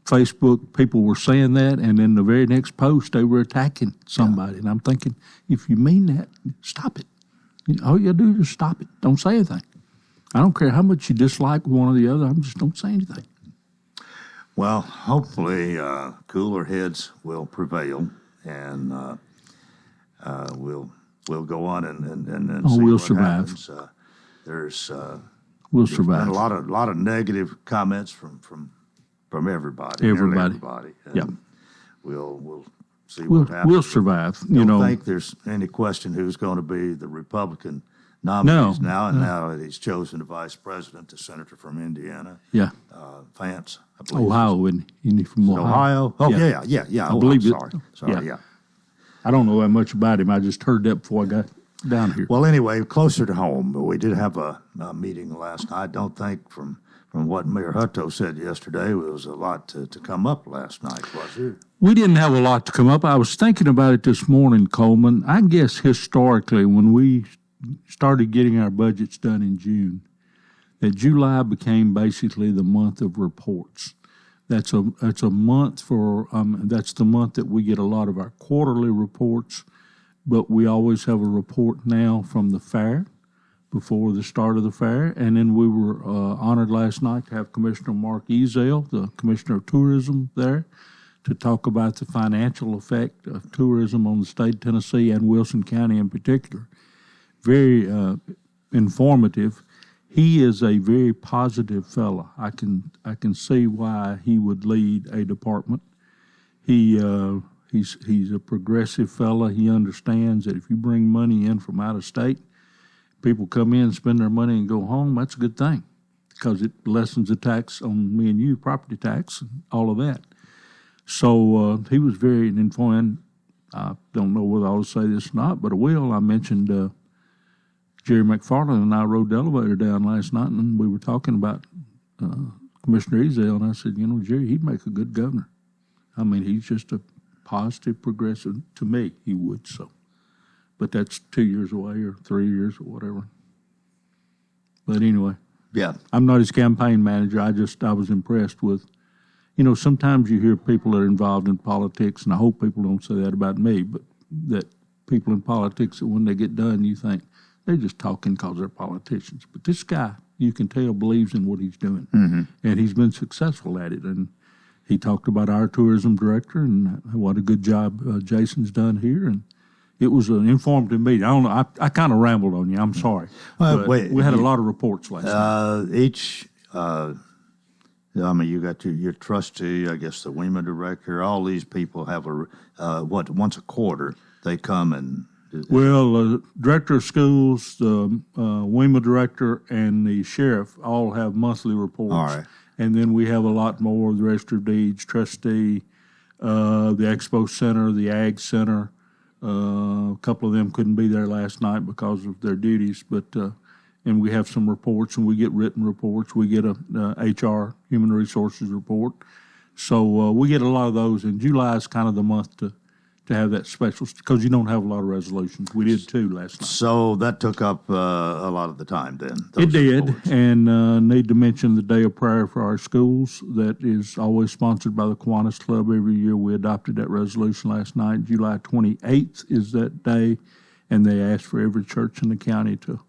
Speaker 12: Facebook, people were saying that, and then the very next post, they were attacking somebody, and I'm thinking, if you mean that, stop it. All you do is stop it. Don't say anything. I don't care how much you dislike one or the other. Just don't say anything.
Speaker 2: Well, hopefully, cooler heads will prevail, and we'll go on and see
Speaker 12: we'll
Speaker 2: what
Speaker 12: survive.
Speaker 2: happens. There's
Speaker 12: we'll survive.
Speaker 2: Been a lot of negative comments from everybody.
Speaker 12: Everybody.
Speaker 2: And we'll see what happens.
Speaker 12: We'll survive.
Speaker 2: I don't think there's any question who's going to be the Republican nominees now that he's chosen the vice president, the senator from Indiana.
Speaker 12: Yeah.
Speaker 2: Vance, I believe.
Speaker 12: Ohio, isn't he from Ohio?
Speaker 2: Oh, yeah.
Speaker 12: I believe it.
Speaker 2: Sorry,
Speaker 12: I don't know that much about him. I just heard that before I got down here.
Speaker 2: Well, anyway, closer to home, we did have a meeting last night. I don't think from what Mayor Hutto said yesterday, there was a lot to come up last night, was there?
Speaker 12: We didn't have a lot to come up. I was thinking about it this morning, Coleman. I guess historically, when we started getting our budgets done in June, that July became basically the month of reports. That's a month for that's the month that we get a lot of our quarterly reports, but we always have a report now from the fair before the start of the fair. And then we were honored last night to have Commissioner Mark Ezel, the Commissioner of Tourism, there to talk about the financial effect of tourism on the state of Tennessee and Wilson County in particular. Very informative. He is a very positive fella. I can see why he would lead a department. He's a progressive fella. He understands that if you bring money in from out of state, people come in, spend their money, and go home. That's a good thing because it lessens the tax on me and you, property tax, and all of that. So he was very informed. I don't know whether I ought to say this or not, but I will. I mentioned Jerry McFarland and I rode the elevator down last night, and we were talking about Commissioner Ezell, and I said, Jerry, he'd make a good governor. I mean, he's just a positive, progressive. To me, he would. So, but that's 2 years away or 3 years or whatever. But anyway,
Speaker 2: yeah,
Speaker 12: I'm not his campaign manager. I was impressed with. Sometimes you hear people that are involved in politics, and I hope people don't say that about me, but that people in politics, that when they get done, you think they're just talking because they're politicians. But this guy, you can tell, believes in what he's doing, and he's been successful at it. And he talked about our tourism director and what a good job Jason's done here, and it was an informative meeting. I don't know. I kind of rambled on you. I'm sorry. We had a lot of reports last night.
Speaker 2: You got your trustee, I guess the WEMA director, all these people have once a quarter they come and...
Speaker 12: Well, director of schools, the WEMA director, and the sheriff all have monthly reports.
Speaker 2: All right.
Speaker 12: And then we have a lot more, the Register of Deeds, trustee, the Expo Center, the Ag Center. A couple of them couldn't be there last night because of their duties, but... and we have some reports, and we get written reports. We get a HR, Human Resources report. So we get a lot of those, and July is kind of the month to have that special, because you don't have a lot of resolutions. We did 2 last night.
Speaker 2: So that took up a lot of the time then.
Speaker 12: It did, reports. And need to mention the Day of Prayer for our schools. That is always sponsored by the Kiwanis Club. Every year we adopted that resolution last night. July 28th is that day, and they asked for every church in the county to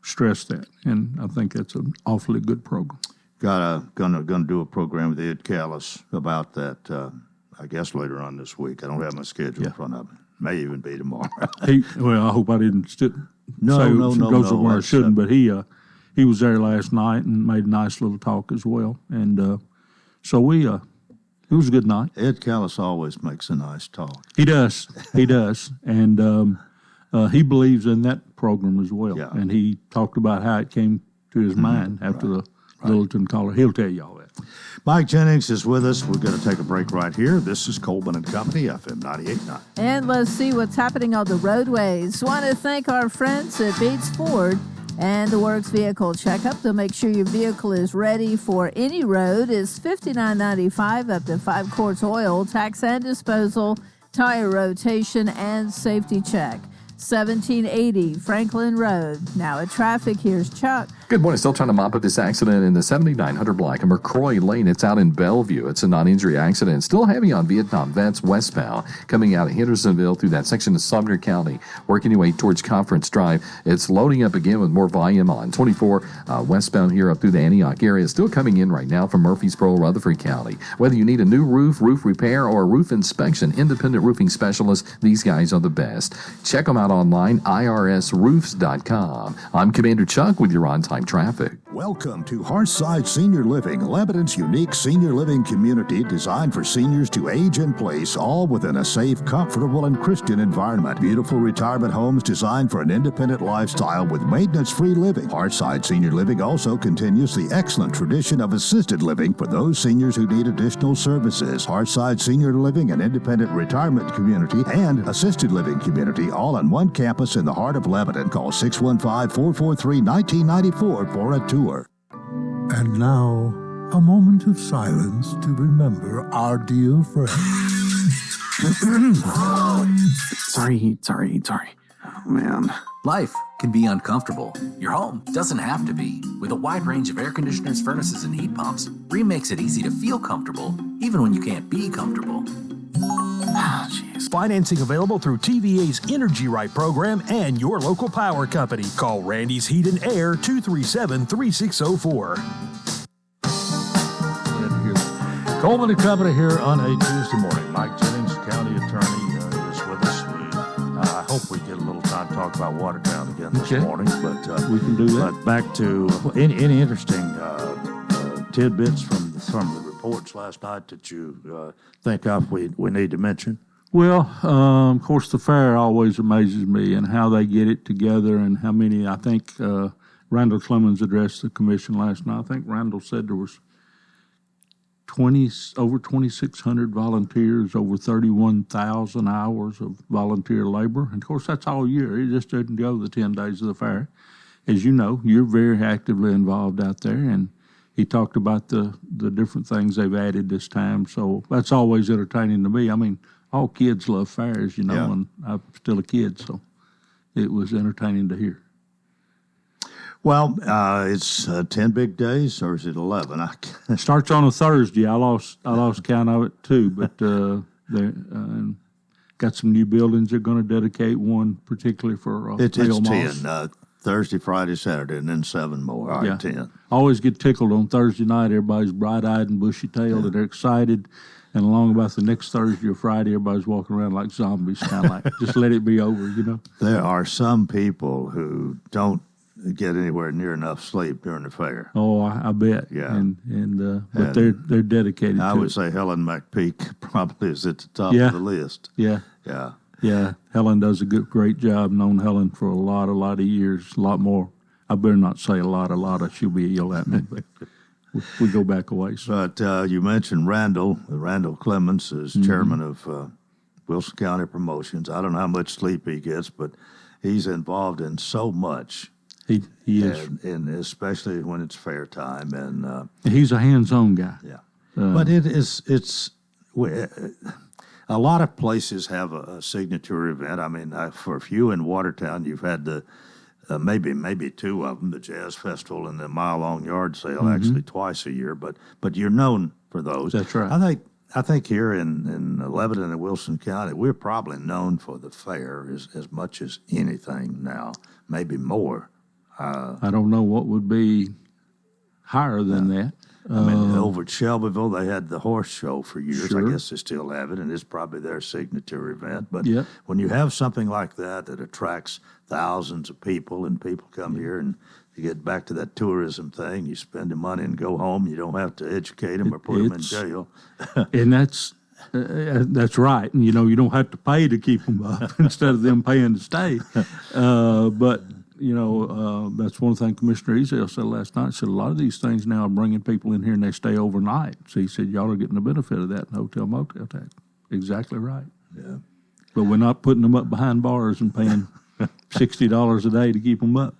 Speaker 12: stress that, and I think that's an awfully good program.
Speaker 2: Gonna do a program with Ed Callis about that. I guess later on this week. I don't have my schedule in front of me. May even be tomorrow.
Speaker 12: I hope I didn't
Speaker 2: No.
Speaker 12: I shouldn't. But he was there last night and made a nice little talk as well, and so it was a good night.
Speaker 2: Ed Callis always makes a nice talk.
Speaker 12: He does, and he believes in that program as well.
Speaker 2: Yeah.
Speaker 12: And he talked about how it came to his mind after the Littleton caller. He'll tell you all that.
Speaker 2: Mike Jennings is with us. We're going to take a break right here. This is Coleman and Company, FM 98.9.
Speaker 1: And let's see what's happening on the roadways. Want to thank our friends at Bates Ford and the Works Vehicle Checkup. They'll make sure your vehicle is ready for any road. It's $59.95 up to 5 quarts oil, tax and disposal, tire rotation, and safety check. 1780 Franklin Road. Now at traffic, here's Chuck.
Speaker 5: Good morning. Still trying to mop up this accident in the 7900 block of McCroy Lane. It's out in Bellevue. It's a non-injury accident. Still heavy on Vietnam Vets westbound, coming out of Hendersonville through that section of Sumner County, working your way towards Conference Drive. It's loading up again with more volume on 24 westbound here up through the Antioch area. Still coming in right now from Murfreesboro, Rutherford County. Whether you need a new roof repair, or a roof inspection, independent roofing specialists, these guys are the best. Check them out online, irsroofs.com. I'm Commander Chuck with your on-time traffic.
Speaker 13: Welcome to Hearthside Senior Living, Lebanon's unique senior living community designed for seniors to age in place, all within a safe, comfortable, and Christian environment. Beautiful retirement homes designed for an independent lifestyle with maintenance-free living. Hearthside Senior Living also continues the excellent tradition of assisted living for those seniors who need additional services. Hearthside Senior Living, an independent retirement community and assisted living community, all on one campus in the heart of Lebanon. Call 615-443-1994 for a tour.
Speaker 14: And now, a moment of silence to remember our dear friend.
Speaker 15: Sorry. Oh, man. Life can be uncomfortable. Your home doesn't have to be. With a wide range of air conditioners, furnaces, and heat pumps, Rheem makes it easy to feel comfortable, even when you can't be comfortable.
Speaker 16: Financing available through TVA's Energy Right program and your local power company. Call Randy's Heat and Air 237-3604.
Speaker 2: Coleman and Company here on a Tuesday morning. Mike Jennings, county attorney, is with us. I hope we get a little time to talk about Watertown again this morning, but
Speaker 12: we can do that.
Speaker 2: But back to any interesting tidbits from the reports last night that you think of we need to mention?
Speaker 12: Well, of course, the fair always amazes me, and how they get it together, and how many. I think Randall Clemens addressed the commission last night. I think Randall said there was over 2,600 volunteers, over 31,000 hours of volunteer labor. And, of course, that's all year. It just doesn't go the 10 days of the fair. As you know, you're very actively involved out there, and he talked about the different things they've added this time. So that's always entertaining to me. I mean, all kids love fairs, you know, and I'm still a kid, so it was entertaining to hear.
Speaker 2: Well, it's 10 big days, or is it 11?
Speaker 12: It starts on a Thursday. I lost count of it too, but they got some new buildings. They're going to dedicate one particularly for
Speaker 2: it's
Speaker 12: Neil
Speaker 2: 10.
Speaker 12: Moss.
Speaker 2: Thursday, Friday, Saturday, and then 7 more. All right, 10.
Speaker 12: I always get tickled on Thursday night. Everybody's bright-eyed and bushy-tailed, and they're excited. And along about the next Thursday or Friday, everybody's walking around like zombies, kind of like, just let it be over, you know?
Speaker 2: There are some people who don't get anywhere near enough sleep during the fair.
Speaker 12: Oh, I bet.
Speaker 2: Yeah.
Speaker 12: But they're dedicated to it.
Speaker 2: I would say Helen McPeak probably is at the top of the list.
Speaker 12: Yeah.
Speaker 2: Yeah.
Speaker 12: Yeah, Helen does a great job. Known Helen for a lot of years, a lot more. I better not say a lot. She'll be yelled at me, but we go back a ways.
Speaker 2: But you mentioned Randall. Randall Clements is chairman of Wilson County Promotions. I don't know how much sleep he gets, but he's involved in so much.
Speaker 12: He is.
Speaker 2: And especially when it's fair time. And
Speaker 12: he's a hands-on guy.
Speaker 2: Yeah. But it's a lot of places have a signature event. I mean, for a few in Watertown, you've had the maybe two of them, the Jazz Festival and the Mile Long Yard Sale, actually twice a year. But you're known for those.
Speaker 12: That's right.
Speaker 2: I think here in Lebanon and Wilson County, we're probably known for the fair as much as anything now, maybe more.
Speaker 12: I don't know what would be higher than that.
Speaker 2: I mean, over at Shelbyville, they had the horse show for years.
Speaker 12: Sure.
Speaker 2: I guess they still have it, and it's probably their signature event. But
Speaker 12: Yep.
Speaker 2: when you have something like that attracts thousands of people, and people come here, and you get back to that tourism thing, you spend the money and go home. You don't have to educate them or put them in jail.
Speaker 12: And that's right. And, you know, you don't have to pay to keep them up instead of them paying to stay. But you know, that's one thing Commissioner Ezel said last night. He said a lot of these things now are bringing people in here and they stay overnight. So he said, y'all are getting the benefit of that in hotel motel tax. Exactly right.
Speaker 2: Yeah.
Speaker 12: But we're not putting them up behind bars and paying $60 a day to keep them up.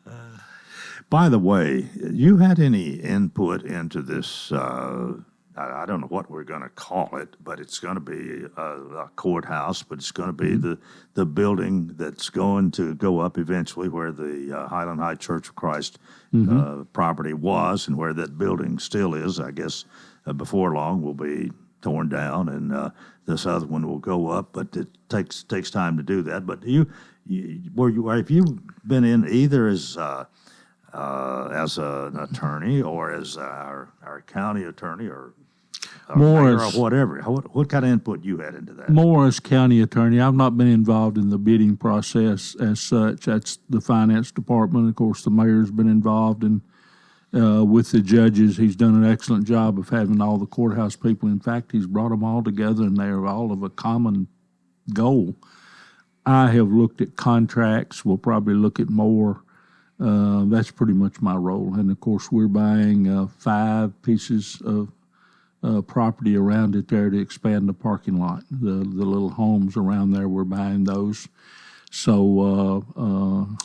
Speaker 2: By the way, you had any input into this? I don't know what we're going to call it, but it's going to be a courthouse, but it's going to be the building that's going to go up eventually where the Highland High Church of Christ property was, and where that building still is. I guess before long will be torn down, and this other one will go up, but it takes time to do that. But have you been in either as an attorney or as our county attorney or mayor or whatever? What kind of input you had into that?
Speaker 12: More as county attorney. I've not been involved in the bidding process as such. That's the finance department. Of course, the mayor's been involved in with the judges. He's done an excellent job of having all the courthouse people. In fact, he's brought them all together, and they're all of a common goal. I have looked at contracts. We'll probably look at more. That's pretty much my role. And, of course, we're buying 5 pieces of property around it there to expand the parking lot. The little homes around there, we're buying those. So,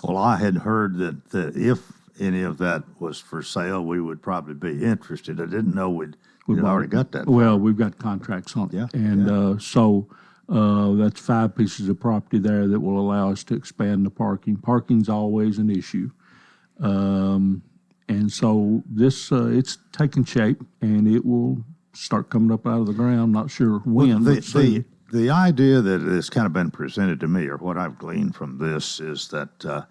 Speaker 2: well, I had heard that if any of that was for sale, we would probably be interested. I didn't know we'd already got that.
Speaker 12: Well, we've got contracts on it.
Speaker 2: Yeah.
Speaker 12: And so that's 5 pieces of property there that will allow us to expand the parking. Parking's always an issue. And so this, it's taking shape, and it will start coming up out of the ground. Not sure when.
Speaker 2: Well, the idea that has kind of been presented to me, or what I've gleaned from this, is that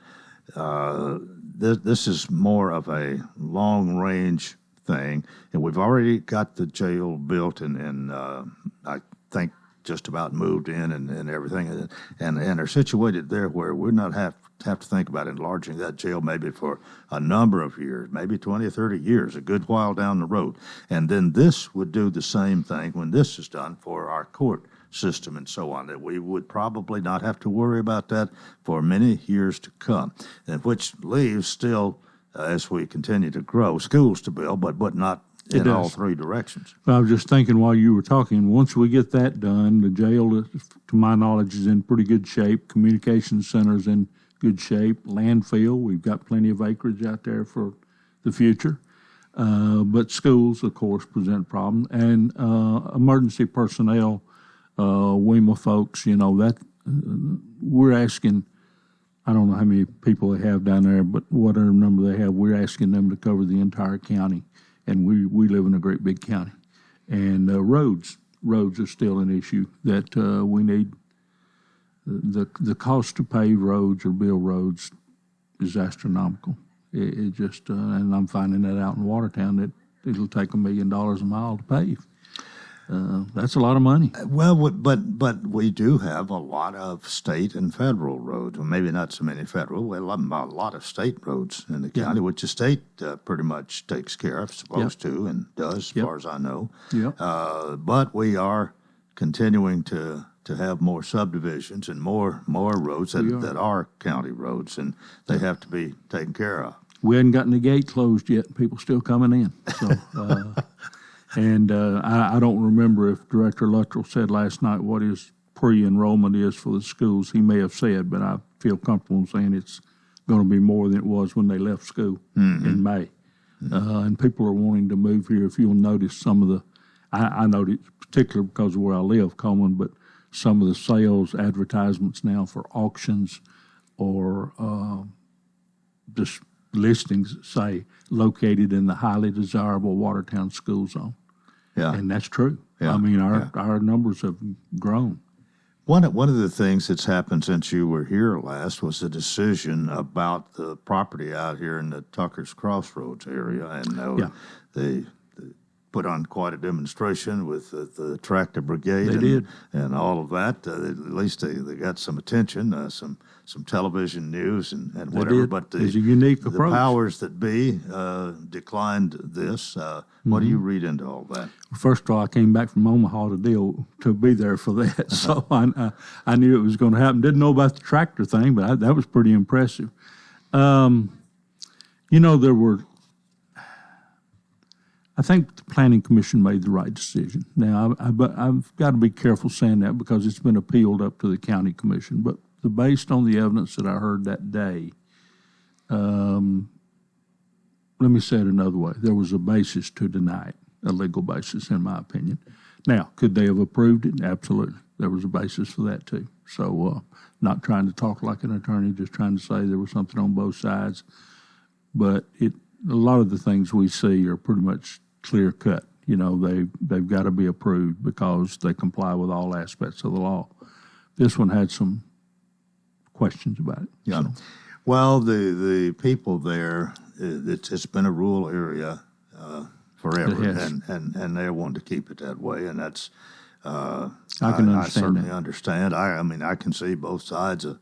Speaker 2: this is more of a long-range thing, and we've already got the jail built, and I think just about moved in and everything, and are situated there where we're not have to think about enlarging that jail maybe for a number of years, maybe 20 or 30 years, a good while down the road. And then this would do the same thing when this is done for our court system and so on, that we would probably not have to worry about that for many years to come, and which leaves still, as we continue to grow, schools to build, but not in all three directions.
Speaker 12: I was just thinking while you were talking, once we get that done, the jail, to my knowledge, is in pretty good shape. Communication center's in good shape. Landfill, we've got plenty of acreage out there for the future. But schools, of course, present a problem. And emergency personnel, WEMA folks, we're asking, I don't know how many people they have down there, but whatever number they have, we're asking them to cover the entire county. And we live in a great big county. And roads are still an issue that we need. The cost to pave roads or build roads is astronomical. It just, and I'm finding that out in Watertown that it'll take $1 million a mile to pave. That's a lot of money.
Speaker 2: Well, but we do have a lot of state and federal roads. Well, maybe not so many federal. We have a lot of state roads in the county, which the state pretty much takes care of, supposed to, and does, as far as I know. But we are continuing to have more subdivisions and more roads that are county roads, and they have to be taken care of.
Speaker 12: We hadn't gotten the gate closed yet, and people still coming in. So. And I don't remember if Director Luttrell said last night what his pre-enrollment is for the schools. He may have said, but I feel comfortable in saying it's going to be more than it was when they left school in May. And people are wanting to move here. If you'll notice some of the, I noticed particularly because of where I live, Coleman, but some of the sales advertisements now for auctions or just listings that say located in the highly desirable Watertown school zone.
Speaker 2: Yeah.
Speaker 12: And that's true.
Speaker 2: Yeah.
Speaker 12: I mean, our numbers have grown.
Speaker 2: One of the things that's happened since you were here last was a decision about the property out here in the Tucker's Crossroads area. And they put on quite a demonstration with the tractor brigade and all of that. At least they got some attention, some television news and whatever. But
Speaker 12: it's a unique
Speaker 2: the
Speaker 12: approach.
Speaker 2: powers that be declined this. What do you read into all that?
Speaker 12: First of all, I came back from Omaha to be there for that, so I knew it was going to happen. Didn't know about the tractor thing, but that was pretty impressive. There were. I think the Planning Commission made the right decision. Now, I've got to be careful saying that because it's been appealed up to the County Commission. But based on the evidence that I heard that day, let me say it another way. There was a basis to deny it, a legal basis, in my opinion. Now, could they have approved it? Absolutely. There was a basis for that, too. So not trying to talk like an attorney, just trying to say there was something on both sides. But a lot of the things we see are pretty much clear cut. They've got to be approved because they comply with all aspects of the law. This one had some questions about it.
Speaker 2: Yeah. So. Well, the people there, it's been a rural area forever, and they want to keep it that way, and that's
Speaker 12: I can understand.
Speaker 2: I certainly understand. I mean, I can see both sides of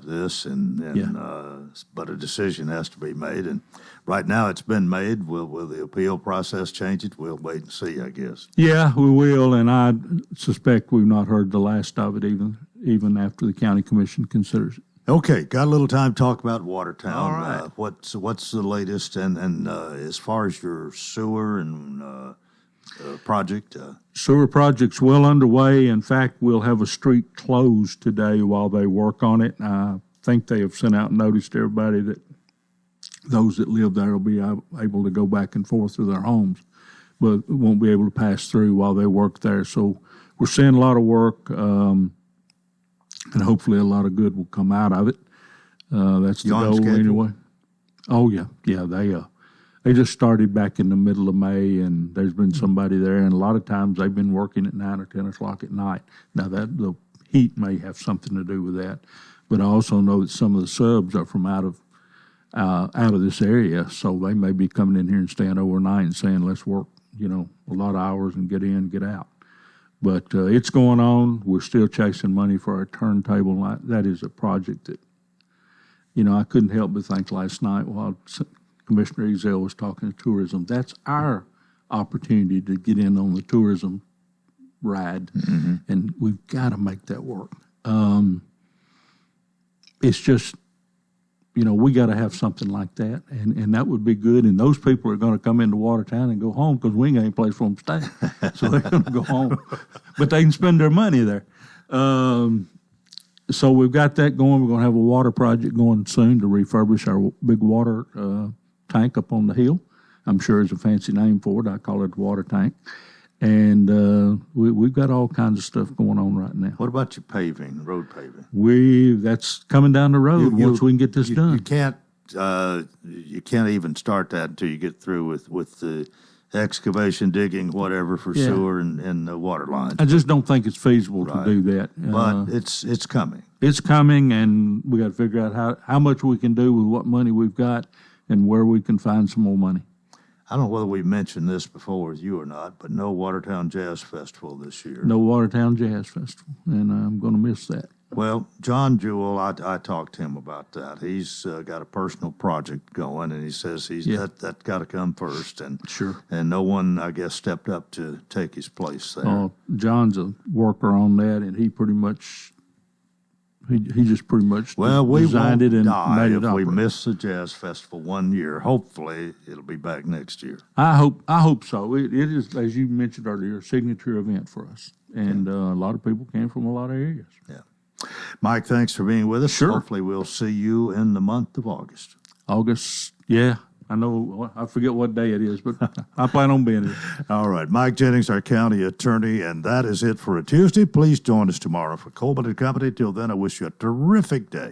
Speaker 2: this, but a decision has to be made, and right now it's been made. Will the appeal process change it? We'll wait and see, I guess.
Speaker 12: Yeah, we will, and I suspect we've not heard the last of it even after the county commission considers it.
Speaker 2: Okay, got a little time to talk about Watertown.
Speaker 12: All right.
Speaker 2: What's the latest, and as far as your sewer and project?
Speaker 12: Sewer project's well underway. In fact, we'll have a street closed today while they work on it. I think they have sent out notice to everybody that those that live there will be able to go back and forth to their homes, but won't be able to pass through while they work there. So we're seeing a lot of work, and hopefully a lot of good will come out of it. That's the goal anyway. Oh, yeah. They just started back in the middle of May, and there's been somebody there, and a lot of times they've been working at 9 or 10 o'clock at night. Now, that the heat may have something to do with that, but I also know that some of the subs are from out of this area, so they may be coming in here and staying overnight and saying, let's work, a lot of hours and get in, get out. But it's going on. We're still chasing money for our turntable. That is a project that, I couldn't help but think last night while Commissioner Ezell was talking to tourism, that's our opportunity to get in on the tourism ride, and we've got to make that work. It's just we got to have something like that, and that would be good. And those people are going to come into Watertown and go home because we ain't got any place for them to stay. So they're going to go home. But they can spend their money there. So we've got that going. We're going to have a water project going soon to refurbish our big water tank up on the hill. I'm sure it's a fancy name for it. I call it the water tank. And we've got all kinds of stuff going on right now.
Speaker 2: What about your paving, road paving?
Speaker 12: That's coming down the road once we can get this done.
Speaker 2: You can't even start that until you get through with the excavation, digging, whatever for sewer and the water lines.
Speaker 12: I just don't think it's feasible to do that.
Speaker 2: But it's coming.
Speaker 12: It's coming, and we got to figure out how much we can do with what money we've got and where we can find some more money.
Speaker 2: I don't know whether we've mentioned this before with you or not, but no Watertown Jazz Festival this year.
Speaker 12: No Watertown Jazz Festival, and I'm going to miss that.
Speaker 2: Well, John Jewell, I talked to him about that. He's got a personal project going, and he says that's got to come first. And
Speaker 12: sure.
Speaker 2: And no one, I guess, stepped up to take his place there.
Speaker 12: John's a worker on that, and he pretty much he just pretty much designed it and made it
Speaker 2: if we
Speaker 12: operate.
Speaker 2: miss the Jazz Festival 1 year. Hopefully, it'll be back next year.
Speaker 12: I hope so. It is, as you mentioned earlier, a signature event for us, and a lot of people came from a lot of areas.
Speaker 2: Yeah. Mike, thanks for being with us.
Speaker 12: Sure.
Speaker 2: Hopefully we'll see you in the month of August.
Speaker 12: August, yeah. I know, I forget what day it is, but I plan on being here.
Speaker 2: All right. Mike Jennings, our county attorney, and that is it for a Tuesday. Please join us tomorrow for Coleman & Company. Till then, I wish you a terrific day.